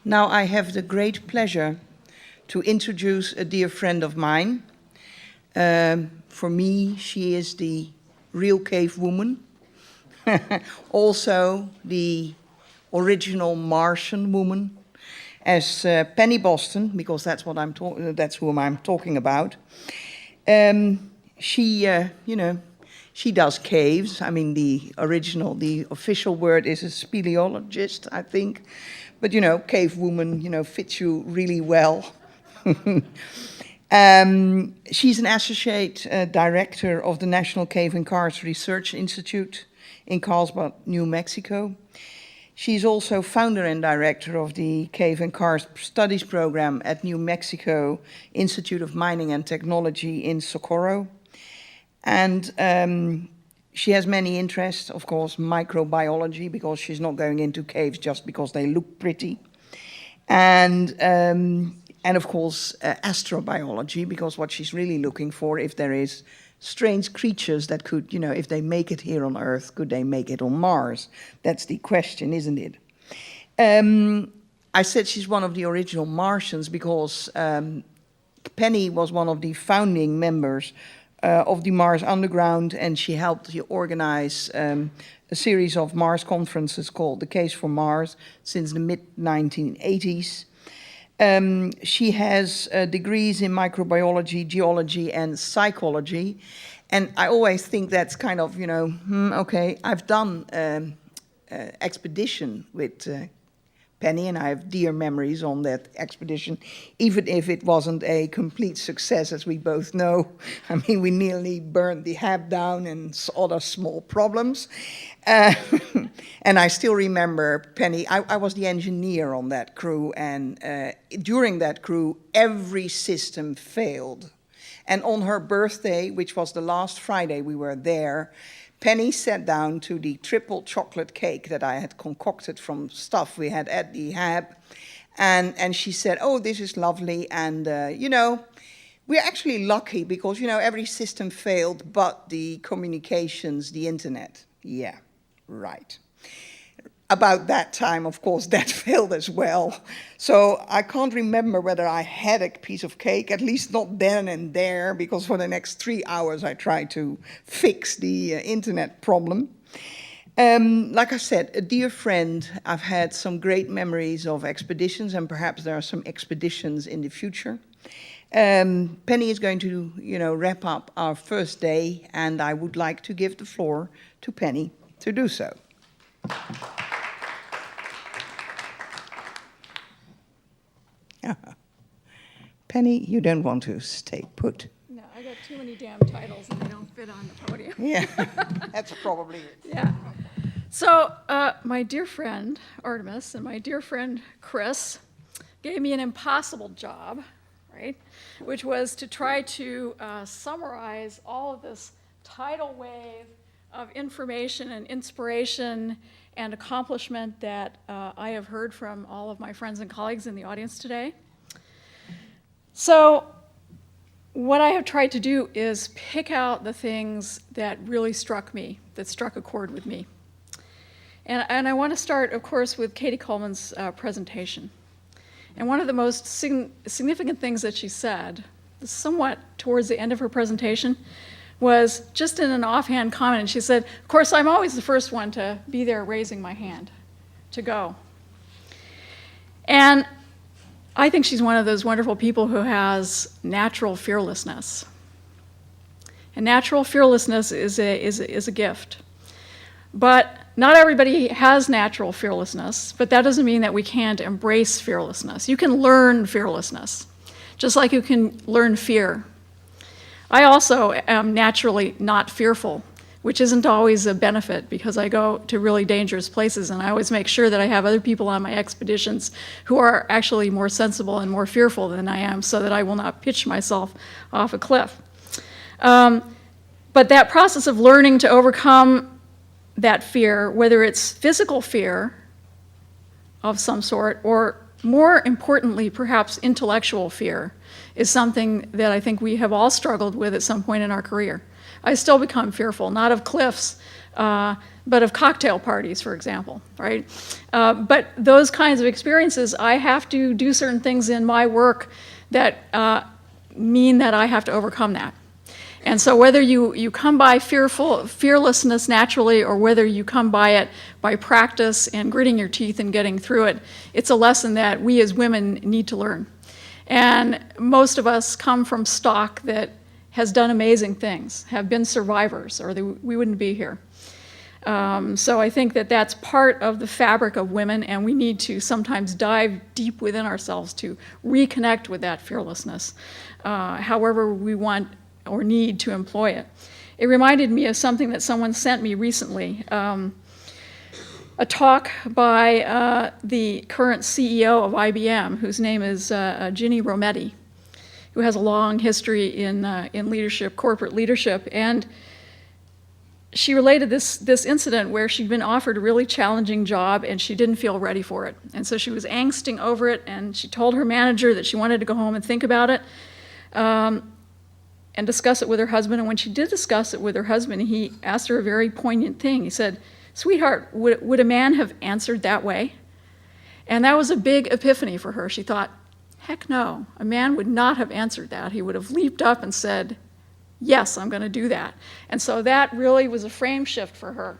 Now I have the great pleasure to introduce a dear friend of mine. For me, she is the real cave woman, also the original Martian woman, as Penny Boston, because that's what that's whom I'm talking about. She does caves. I mean, the official word is a speleologist, I think. But, cave woman, fits you really well. She's an associate director of the National Cave and Karst Research Institute in Carlsbad, New Mexico. She's also founder and director of the Cave and Karst Studies Program at New Mexico Institute of Mining and Technology in Socorro. And she has many interests, of course, microbiology, because she's not going into caves just because they look pretty. And of course, astrobiology, because what she's really looking for, if there is strange creatures that could, if they make it here on Earth, could they make it on Mars? That's the question, isn't it? I said she's one of the original Martians because Penny was one of the founding members of the Mars Underground, and she helped to organize a series of Mars conferences called The Case for Mars since the mid-1980s. She has degrees in microbiology, geology, and psychology. And I always think that's kind of, okay. I've done expedition with Penny, and I have dear memories on that expedition, even if it wasn't a complete success, as we both know. I mean, we nearly burned the hab down and other small problems. And I still remember Penny. I was the engineer on that crew, and during that crew, every system failed. And on her birthday, which was the last Friday we were there, Penny sat down to the triple chocolate cake that I had concocted from stuff we had at the hab. And she said, oh, this is lovely. And, we're actually lucky because, every system failed but the communications, the internet. Yeah, right. About that time, of course, that failed as well. So I can't remember whether I had a piece of cake, at least not then and there, because for the next 3 hours I tried to fix the internet problem. Like I said, a dear friend. I've had some great memories of expeditions, and perhaps there are some expeditions in the future. Penny is going to, wrap up our first day, and I would like to give the floor to Penny to do so. Penny, you don't want to stay put. No, I got too many damn titles and they don't fit on the podium. Yeah, that's probably it. Yeah. So my dear friend Artemis and my dear friend Chris gave me an impossible job, right? Which was to try to summarize all of this tidal wave of information and inspiration and accomplishment that I have heard from all of my friends and colleagues in the audience today. So what I have tried to do is pick out the things that really struck me, that struck a chord with me. And I want to start, of course, with Katie Coleman's presentation. And one of the most significant things that she said, somewhat towards the end of her presentation, was just in an offhand comment. And she said, of course, I'm always the first one to be there raising my hand to go. And I think she's one of those wonderful people who has natural fearlessness. And natural fearlessness is a gift. But not everybody has natural fearlessness, but that doesn't mean that we can't embrace fearlessness. You can learn fearlessness, just like you can learn fear. I also am naturally not fearful, which isn't always a benefit because I go to really dangerous places, and I always make sure that I have other people on my expeditions who are actually more sensible and more fearful than I am, so that I will not pitch myself off a cliff. But that process of learning to overcome that fear, whether it's physical fear of some sort or more importantly, perhaps intellectual fear, is something that I think we have all struggled with at some point in our career. I still become fearful, not of cliffs, but of cocktail parties, for example, right? But those kinds of experiences, I have to do certain things in my work that mean that I have to overcome that. And so whether you come by fearlessness naturally, or whether you come by it by practice and gritting your teeth and getting through it, it's a lesson that we as women need to learn. And most of us come from stock that has done amazing things, have been survivors, or we wouldn't be here. So I think that that's part of the fabric of women, and we need to sometimes dive deep within ourselves to reconnect with that fearlessness, however we want or need to employ it. It reminded me of something that someone sent me recently, a talk by the current CEO of IBM, whose name is Ginny Rometty, who has a long history in leadership, corporate leadership, and she related this incident where she'd been offered a really challenging job and she didn't feel ready for it. And so she was angsting over it, and she told her manager that she wanted to go home and think about it and discuss it with her husband. And when she did discuss it with her husband, he asked her a very poignant thing. He said, "Sweetheart, would a man have answered that way?" And that was a big epiphany for her. She thought, heck no, a man would not have answered that. He would have leaped up and said, yes, I'm going to do that. And so that really was a frame shift for her.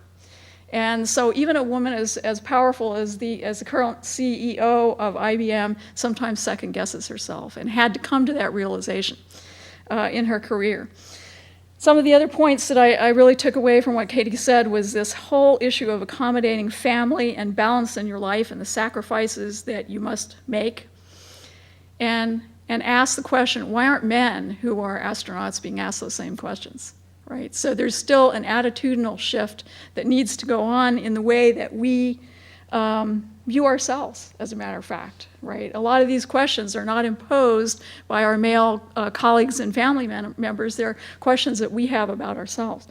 And so even a woman as powerful as the current CEO of IBM sometimes second guesses herself and had to come to that realization in her career. Some of the other points that I really took away from what Katie said was this whole issue of accommodating family and balance in your life and the sacrifices that you must make. And ask the question, why aren't men who are astronauts being asked those same questions, right? So there's still an attitudinal shift that needs to go on in the way that we view ourselves, as a matter of fact, right? A lot of these questions are not imposed by our male colleagues and family members. They're questions that we have about ourselves.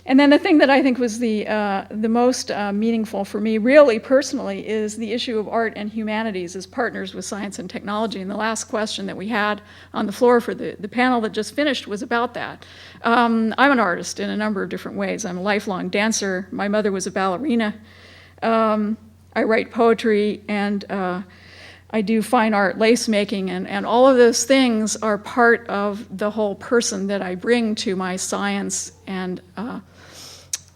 And then the thing that I think was the most meaningful for me, really personally, is the issue of art and humanities as partners with science and technology. And the last question that we had on the floor for the panel that just finished was about that. I'm an artist in a number of different ways. I'm a lifelong dancer. My mother was a ballerina. I write poetry, and I do fine art, lace making, and all of those things are part of the whole person that I bring to my science, and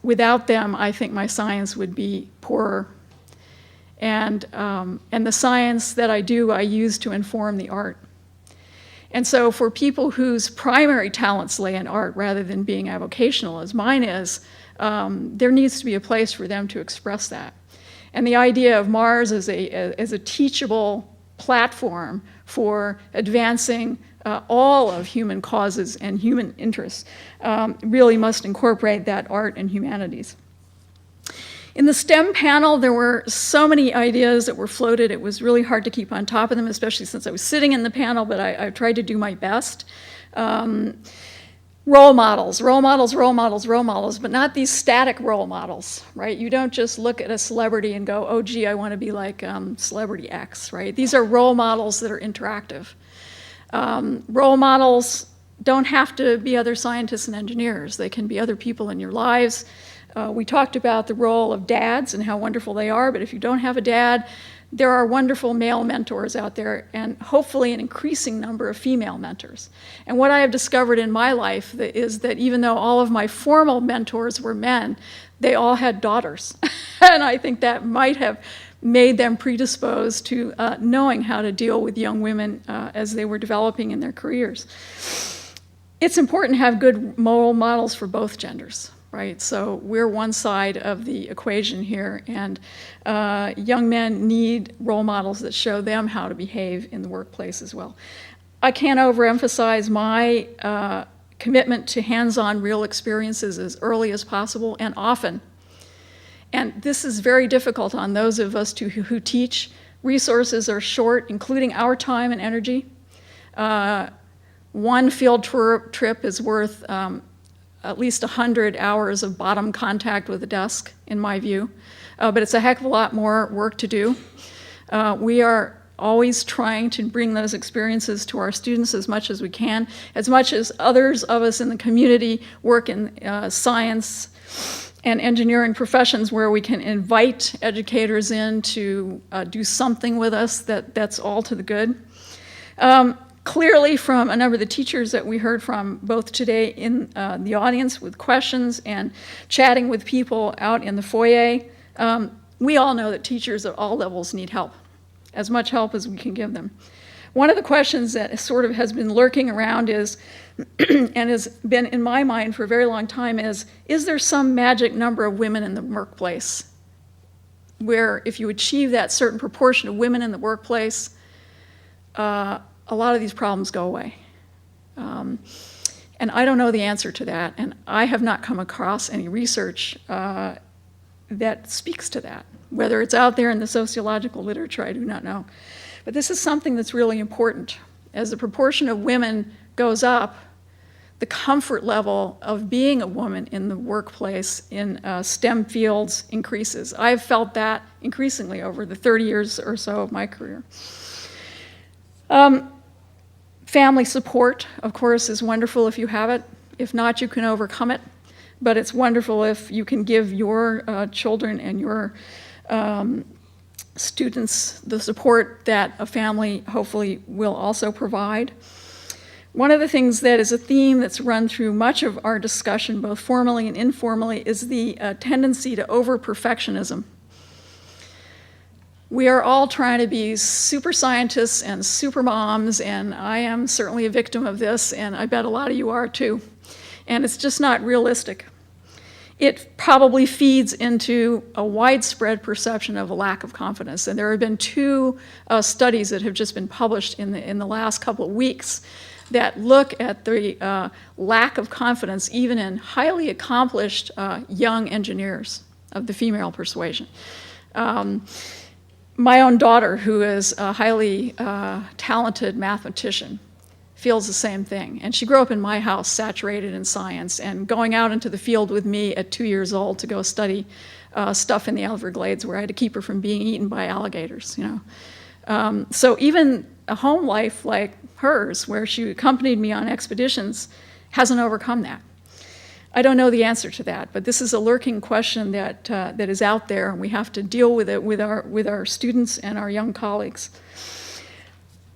without them, I think my science would be poorer. And the science that I do, I use to inform the art. And so for people whose primary talents lay in art rather than being avocational, as mine is, there needs to be a place for them to express that. And the idea of Mars as a teachable platform for advancing all of human causes and human interests really must incorporate that art and humanities. In the STEM panel, there were so many ideas that were floated. It was really hard to keep on top of them, especially since I was sitting in the panel, but I tried to do my best. Role models, but not these static role models, right? You don't just look at a celebrity and go, oh, gee, I want to be like celebrity X, right? These are role models that are interactive. Role models don't have to be other scientists and engineers. They can be other people in your lives. We talked about the role of dads and how wonderful they are, but if you don't have a dad, there are wonderful male mentors out there, and hopefully an increasing number of female mentors. And what I have discovered in my life is that even though all of my formal mentors were men, they all had daughters. And I think that might have made them predisposed to knowing how to deal with young women as they were developing in their careers. It's important to have good role models for both genders. Right? So we're one side of the equation here, and young men need role models that show them how to behave in the workplace as well. I can't overemphasize my commitment to hands-on real experiences as early as possible and often. And this is very difficult on those of us who teach. Resources are short, including our time and energy. One field trip is worth at least 100 hours of bottom contact with a desk, in my view. But it's a heck of a lot more work to do. We are always trying to bring those experiences to our students as much as we can, as much as others of us in the community work in science and engineering professions where we can invite educators in to do something with us that's all to the good. Clearly, from a number of the teachers that we heard from both today in the audience with questions and chatting with people out in the foyer, we all know that teachers at all levels need help, as much help as we can give them. One of the questions that sort of has been lurking around is, and has been in my mind for a very long time, is there some magic number of women in the workplace where if you achieve that certain proportion of women in the workplace, a lot of these problems go away. And I don't know the answer to that, and I have not come across any research that speaks to that. Whether it's out there in the sociological literature, I do not know. But this is something that's really important. As the proportion of women goes up, the comfort level of being a woman in the workplace in STEM fields increases. I've felt that increasingly over the 30 years or so of my career. Family support, of course, is wonderful if you have it. If not, you can overcome it. But it's wonderful if you can give your children and your students the support that a family hopefully will also provide. One of the things that is a theme that's run through much of our discussion, both formally and informally, is the tendency to over-perfectionism. We are all trying to be super scientists and super moms, and I am certainly a victim of this, and I bet a lot of you are too. And it's just not realistic. It probably feeds into a widespread perception of a lack of confidence. And there have been two studies that have just been published in the last couple of weeks that look at the lack of confidence even in highly accomplished young engineers of the female persuasion. My own daughter, who is a highly talented mathematician, feels the same thing. And she grew up in my house, saturated in science, and going out into the field with me at 2 years old to go study stuff in the Everglades where I had to keep her from being eaten by alligators, you know. So even a home life like hers, where she accompanied me on expeditions, hasn't overcome that. I don't know the answer to that, but this is a lurking question that is out there, and we have to deal with it with our students and our young colleagues.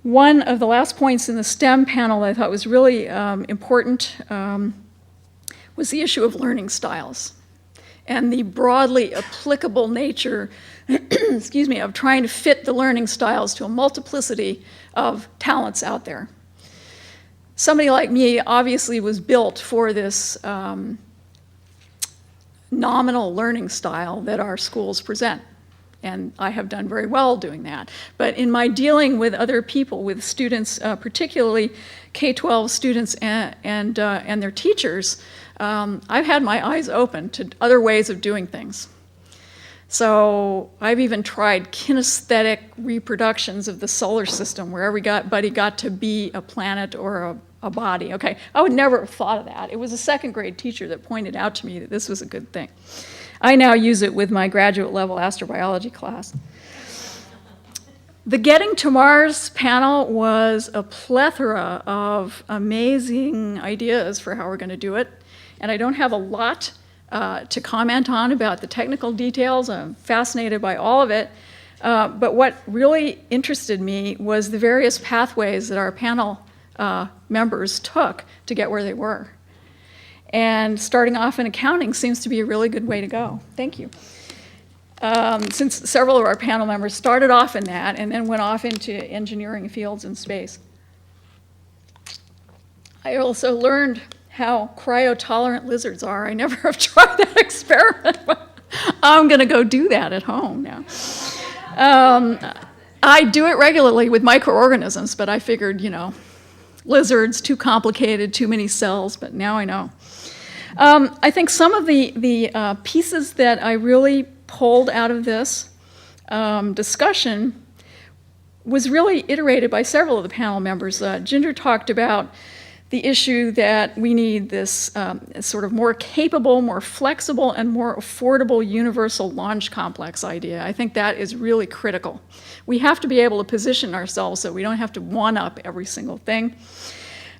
One of the last points in the STEM panel that I thought was really important was the issue of learning styles and the broadly applicable nature excuse me, of trying to fit the learning styles to a multiplicity of talents out there. Somebody like me obviously was built for this nominal learning style that our schools present. And I have done very well doing that. But in my dealing with other people, with students, particularly K-12 students and their teachers, I've had my eyes open to other ways of doing things. So I've even tried kinesthetic reproductions of the solar system where everybody got to be a planet or a body. Okay, I would never have thought of that. It was a second grade teacher that pointed out to me that this was a good thing. I now use it with my graduate level astrobiology class. The Getting to Mars panel was a plethora of amazing ideas for how we're going to do it. And I don't have a lot to comment on about the technical details. I'm fascinated by all of it. But what really interested me was the various pathways that our panel members took to get where they were. And starting off in accounting seems to be a really good way to go. Thank you. Since several of our panel members started off in that and then went off into engineering fields and space. I also learned how cryotolerant lizards are. I never have tried that experiment, but I'm going to go do that at home now. I do it regularly with microorganisms, but I figured, you know, lizards, too complicated, too many cells, but now I know. I think some of the pieces that I really pulled out of this discussion was really iterated by several of the panel members. Ginger talked about the issue that we need this sort of more capable, more flexible, and more affordable universal launch complex idea. I think that is really critical. We have to be able to position ourselves so we don't have to one-up every single thing.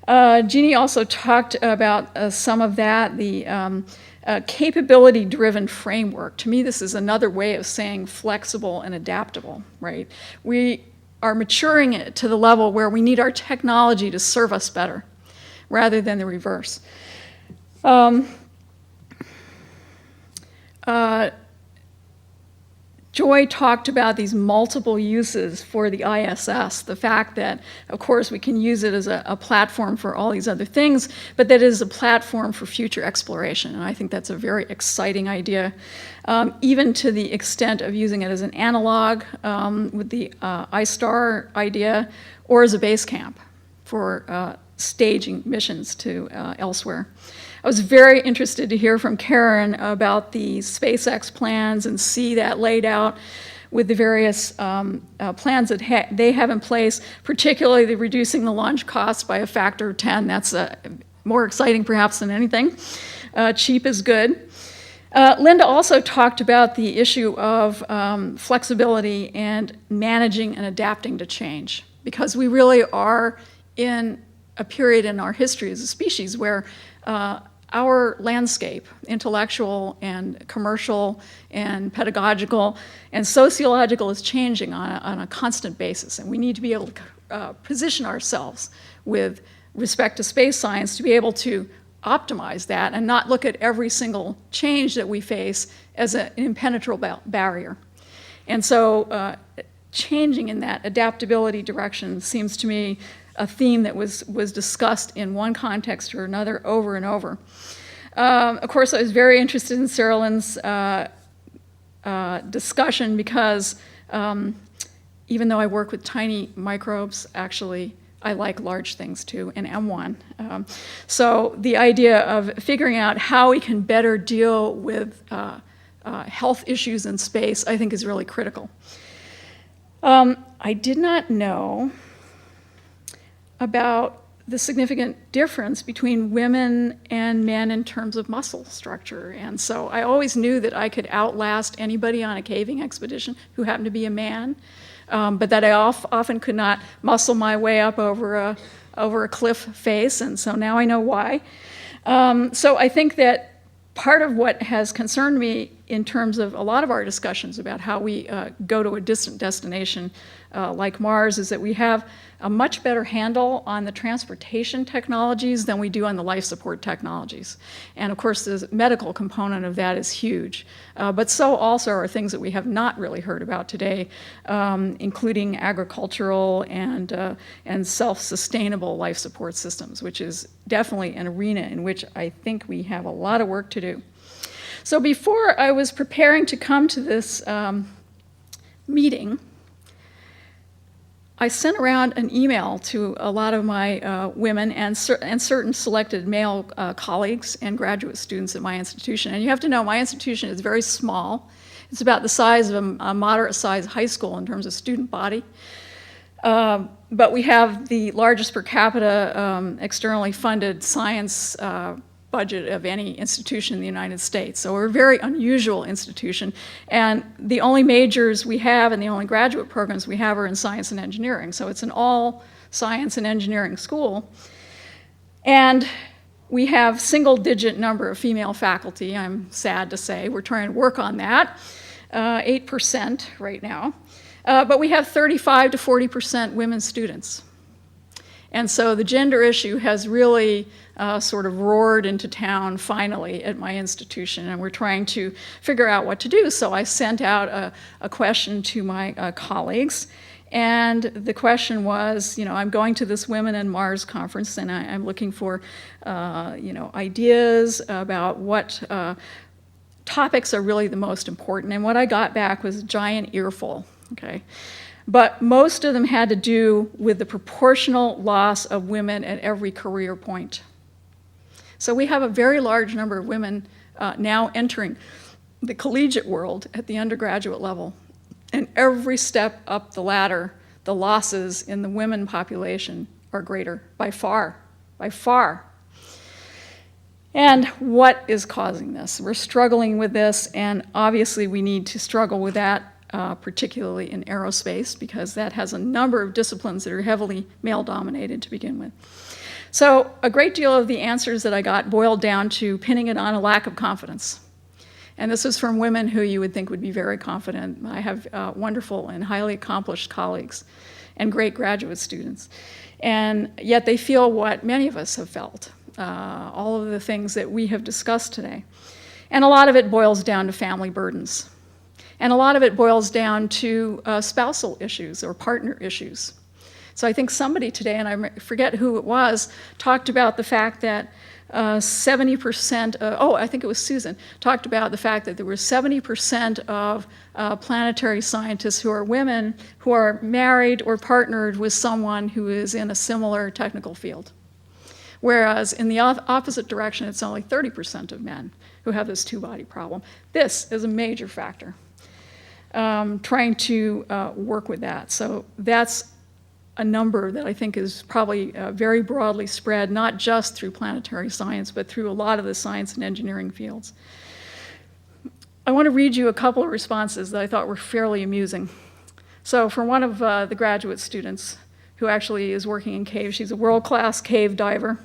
Jeannie also talked about some of that, the capability-driven framework. To me, this is another way of saying flexible and adaptable, right? We are maturing it to the level where we need our technology to serve us better, rather than the reverse. Joy talked about these multiple uses for the ISS, the fact that, of course, we can use it as a platform for all these other things, but that it is a platform for future exploration. And I think that's a very exciting idea, even to the extent of using it as an analog with the iStar idea, or as a base camp for staging missions to elsewhere. I was very interested to hear from Karen about the SpaceX plans and see that laid out with the various plans that they have in place, particularly the reducing the launch costs by a factor of 10. That's more exciting perhaps than anything. Cheap is good. Linda also talked about the issue of flexibility and managing and adapting to change, because we really are in a period in our history as a species where our landscape, intellectual and commercial and pedagogical and sociological, is changing on a constant basis. And we need to be able to position ourselves with respect to space science to be able to optimize that and not look at every single change that we face as an impenetrable barrier. And so changing in that adaptability direction seems to me a theme that was discussed in one context or another over and over. Of course, I was very interested in Sarah Lynn's discussion because even though I work with tiny microbes, actually, I like large things too, and am one. So the idea of figuring out how we can better deal with health issues in space, I think, is really critical. I did not know about the significant difference between women and men in terms of muscle structure. And so I always knew that I could outlast anybody on a caving expedition who happened to be a man, but that I often could not muscle my way up over a cliff face, and so now I know why. So I think that part of what has concerned me in terms of a lot of our discussions about how we go to a distant destination like Mars is that we have a much better handle on the transportation technologies than we do on the life support technologies. And of course, the medical component of that is huge. But so also are things that we have not really heard about today, including agricultural and self-sustainable life support systems, which is definitely an arena in which I think we have a lot of work to do. So before I was preparing to come to this meeting, I sent around an email to a lot of my women and certain selected male colleagues and graduate students at my institution. And you have to know, my institution is very small. It's about the size of a moderate-sized high school in terms of student body. But we have the largest per capita externally funded science budget of any institution in the United States. So we're a very unusual institution. And the only majors we have and the only graduate programs we have are in science and engineering. So it's an all science and engineering school. And we have single-digit number of female faculty, I'm sad to say. We're trying to work on that, 8% right now. But we have 35 to 40% women students. And so the gender issue has really sort of roared into town finally at my institution, and we're trying to figure out what to do. So I sent out a question to my colleagues, and the question was, I'm going to this Women in Mars conference, and I'm looking for, ideas about what topics are really the most important. And what I got back was a giant earful, okay? But most of them had to do with the proportional loss of women at every career point. So we have a very large number of women now entering the collegiate world at the undergraduate level. And every step up the ladder, the losses in the women population are greater, by far, by far. And what is causing this? We're struggling with this, and obviously we need to struggle with that, particularly in aerospace, because that has a number of disciplines that are heavily male-dominated to begin with. So a great deal of the answers that I got boiled down to pinning it on a lack of confidence. And this is from women who you would think would be very confident. I have wonderful and highly accomplished colleagues and great graduate students. And yet they feel what many of us have felt, all of the things that we have discussed today. And a lot of it boils down to family burdens. And a lot of it boils down to spousal issues or partner issues. So I think somebody today, and I forget who it was, talked about the fact that 70%, I think it was Susan, talked about the fact that there were 70% of planetary scientists who are women who are married or partnered with someone who is in a similar technical field. Whereas in the opposite direction, it's only 30% of men who have this two-body problem. This is a major factor, trying to work with that. So that's a number that I think is probably very broadly spread, not just through planetary science, but through a lot of the science and engineering fields. I want to read you a couple of responses that I thought were fairly amusing. So for one of the graduate students who actually is working in caves, she's a world-class cave diver.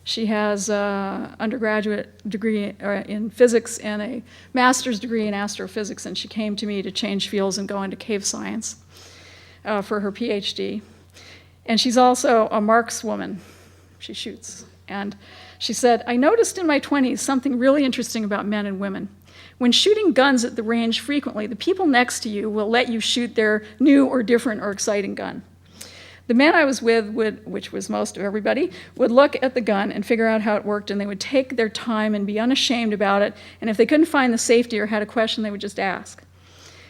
She has an undergraduate degree in physics and a master's degree in astrophysics, and she came to me to change fields and go into cave science for her PhD. And she's also a markswoman. She shoots. And she said, I noticed in my 20s something really interesting about men and women. When shooting guns at the range frequently, the people next to you will let you shoot their new or different or exciting gun. The men I was with would, which was most of everybody, would look at the gun and figure out how it worked, and they would take their time and be unashamed about it, and if they couldn't find the safety or had a question, they would just ask.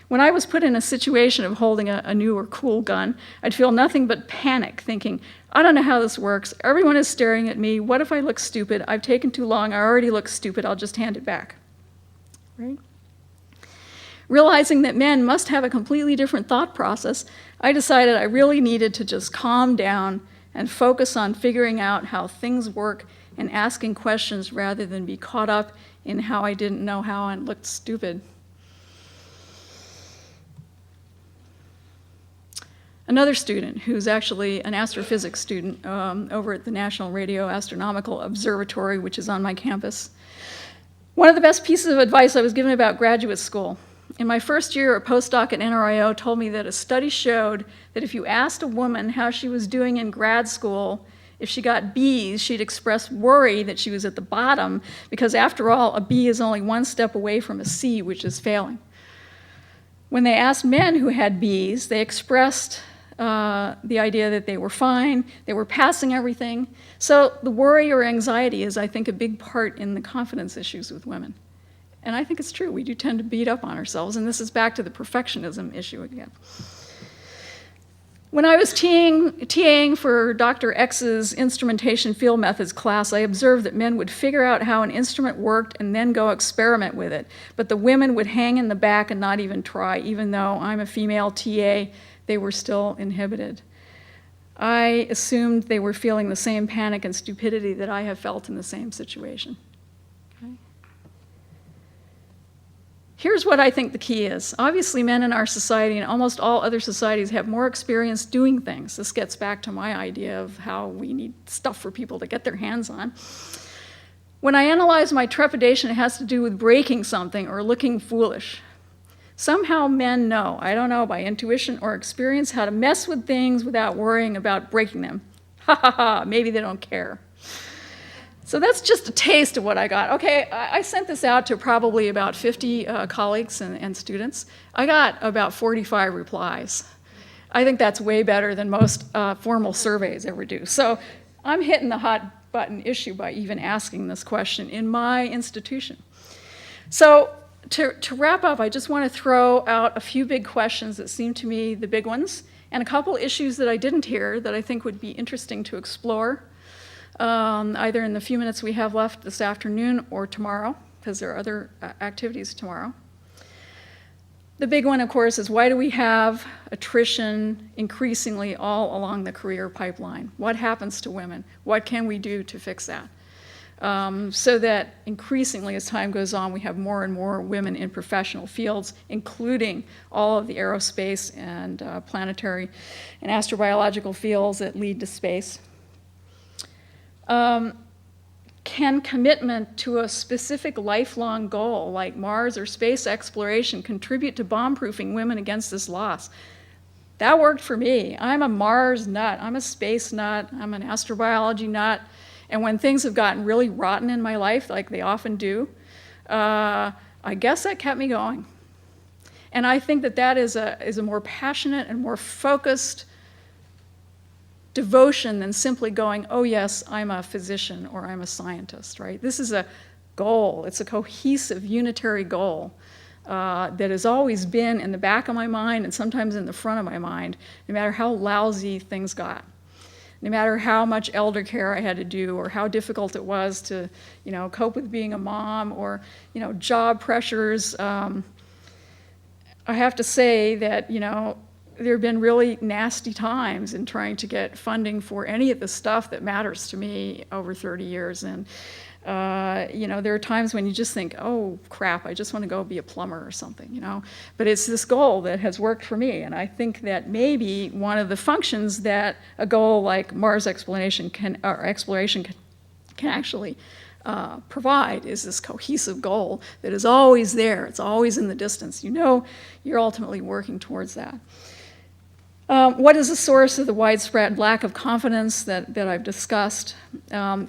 When I was put in a situation of holding a new or cool gun, I'd feel nothing but panic, thinking, I don't know how this works. Everyone is staring at me. What if I look stupid? I've taken too long. I already look stupid. I'll just hand it back. Right? Realizing that men must have a completely different thought process, I decided I really needed to just calm down and focus on figuring out how things work and asking questions rather than be caught up in how I didn't know how and looked stupid. Another student, who's actually an astrophysics student over at the National Radio Astronomical Observatory, which is on my campus. One of the best pieces of advice I was given about graduate school. In my first year, a postdoc at NRIO told me that a study showed that if you asked a woman how she was doing in grad school, if she got B's, she'd express worry that she was at the bottom, because after all, a B is only one step away from a C, which is failing. When they asked men who had B's, they expressed the idea that they were fine, they were passing everything. So the worry or anxiety is, I think, a big part in the confidence issues with women. And I think it's true. We do tend to beat up on ourselves, and this is back to the perfectionism issue again. When I was TAing for Dr. X's instrumentation field methods class, I observed that men would figure out how an instrument worked and then go experiment with it. But the women would hang in the back and not even try. Even though I'm a female TA, they were still inhibited. I assumed they were feeling the same panic and stupidity that I have felt in the same situation. Okay? Here's what I think the key is. Obviously, men in our society and almost all other societies have more experience doing things. This gets back to my idea of how we need stuff for people to get their hands on. When I analyze my trepidation, it has to do with breaking something or looking foolish. Somehow men know, I don't know, by intuition or experience, how to mess with things without worrying about breaking them. Ha ha ha, maybe they don't care. So that's just a taste of what I got. Okay, I sent this out to probably about 50 colleagues and students. I got about 45 replies. I think that's way better than most formal surveys ever do. So I'm hitting the hot button issue by even asking this question in my institution. So to wrap up, I just want to throw out a few big questions that seem to me the big ones, and a couple issues that I didn't hear that I think would be interesting to explore, either in the few minutes we have left this afternoon or tomorrow, because there are other activities tomorrow. The big one, of course, is why do we have attrition increasingly all along the career pipeline? What happens to women? What can we do to fix that? So that increasingly as time goes on, we have more and more women in professional fields, including all of the aerospace and planetary and astrobiological fields that lead to space. Can commitment to a specific lifelong goal like Mars or space exploration contribute to bomb-proofing women against this loss? That worked for me. I'm a Mars nut. I'm a space nut. I'm an astrobiology nut. And when things have gotten really rotten in my life, like they often do, I guess that kept me going. And I think that is a more passionate and more focused devotion than simply going, oh yes, I'm a physician or I'm a scientist, right? This is a goal. It's a cohesive, unitary goal that has always been in the back of my mind and sometimes in the front of my mind, no matter how lousy things got, no matter how much elder care I had to do or how difficult it was to, cope with being a mom or, job pressures. I have to say that, there have been really nasty times in trying to get funding for any of the stuff that matters to me over 30 years. And, there are times when you just think, oh, crap, I just want to go be a plumber or something, But it's this goal that has worked for me. And I think that maybe one of the functions that a goal like Mars exploration can actually provide is this cohesive goal that is always there. It's always in the distance. You're ultimately working towards that. What is the source of the widespread lack of confidence that I've discussed?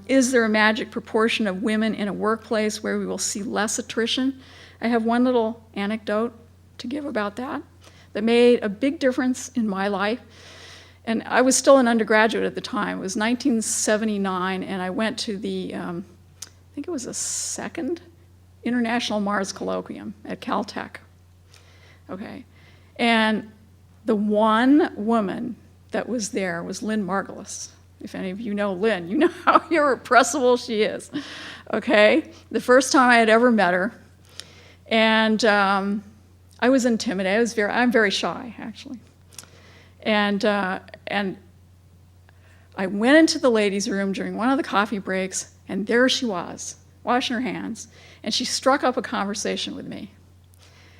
Is there a magic proportion of women in a workplace where we will see less attrition? I have one little anecdote to give about that made a big difference in my life. And I was still an undergraduate at the time. It was 1979, and I went to the, I think it was the second International Mars Colloquium at Caltech. Okay. And the one woman that was there was Lynn Margulis. If any of you know Lynn, you know how irrepressible she is. Okay? The first time I had ever met her. And I was intimidated. I'm very shy, actually. And I went into the ladies' room during one of the coffee breaks, and there she was, washing her hands. And she struck up a conversation with me.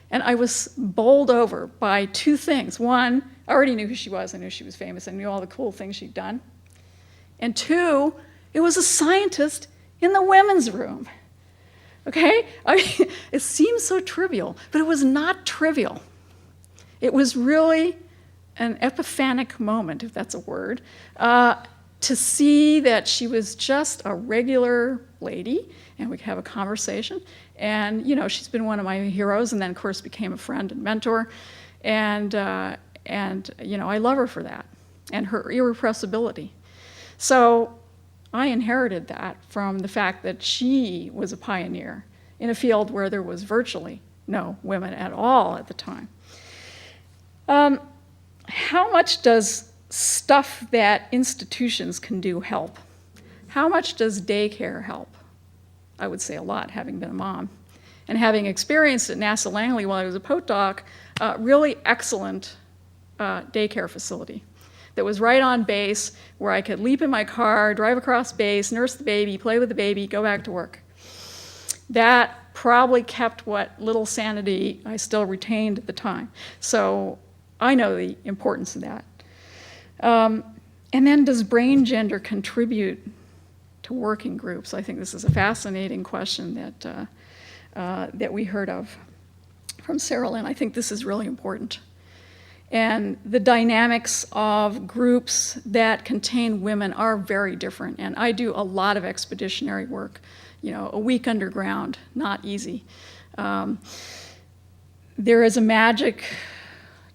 And I was bowled over by two things. One, I already knew who she was. I knew she was famous. I knew all the cool things she'd done. And two, it was a scientist in the women's room. Okay? It seems so trivial, but it was not trivial. It was really an epiphanic moment, if that's a word, to see that she was just a regular lady, and we could have a conversation. And, she's been one of my heroes, and then, of course, became a friend and mentor. And I love her for that, and her irrepressibility. So I inherited that from the fact that she was a pioneer in a field where there was virtually no women at all at the time. How much does stuff that institutions can do help? How much does daycare help? I would say a lot, having been a mom. And having experienced at NASA Langley while I was a postdoc, really excellent daycare facility that was right on base where I could leap in my car, drive across base, nurse the baby, play with the baby, go back to work. That probably kept what little sanity I still retained at the time. So I know the importance of that. And then does brain gender contribute to working groups? I think this is a fascinating question that we heard of from Sarah Lynn. I think this is really important. And the dynamics of groups that contain women are very different. And I do a lot of expeditionary work, a week underground, not easy. There is a magic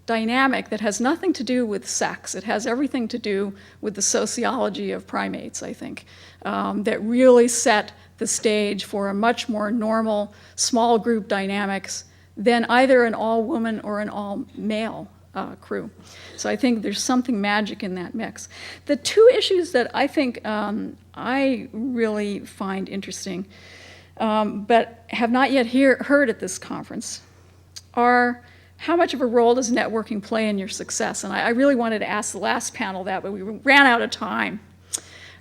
dynamic that has nothing to do with sex. It has everything to do with the sociology of primates, I think, that really set the stage for a much more normal small group dynamics than either an all-woman or an all-male crew. So I think there's something magic in that mix. The two issues that I think I really find interesting, but have not yet heard at this conference, are how much of a role does networking play in your success? And I really wanted to ask the last panel that, but we ran out of time.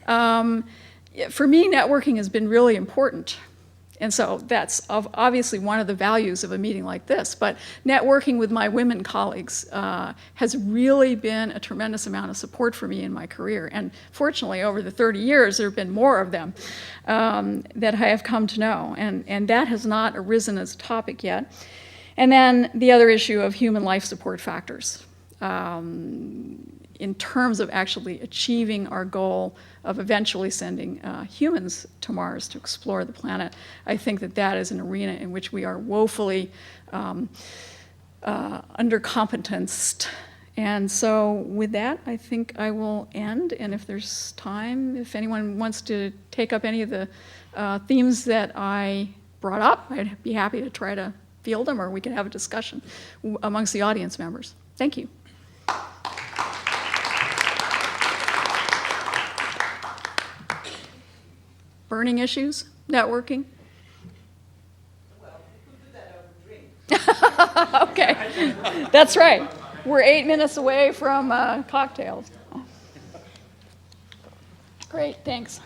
For me, networking has been really important. And so that's obviously one of the values of a meeting like this. But networking with my women colleagues has really been a tremendous amount of support for me in my career. And fortunately, over the 30 years, there have been more of them that I have come to know. And that has not arisen as a topic yet. And then the other issue of human life support factors. In terms of actually achieving our goal of eventually sending humans to Mars to explore the planet, I think that that is an arena in which we are woefully undercompetenced. And so with that, I think I will end. And if there's time, if anyone wants to take up any of the themes that I brought up, I'd be happy to try to field them, or we can have a discussion amongst the audience members. Thank you. Burning issues, networking. Well, we could do that over drinks. Okay, that's right. We're 8 minutes away from cocktails. Great, thanks.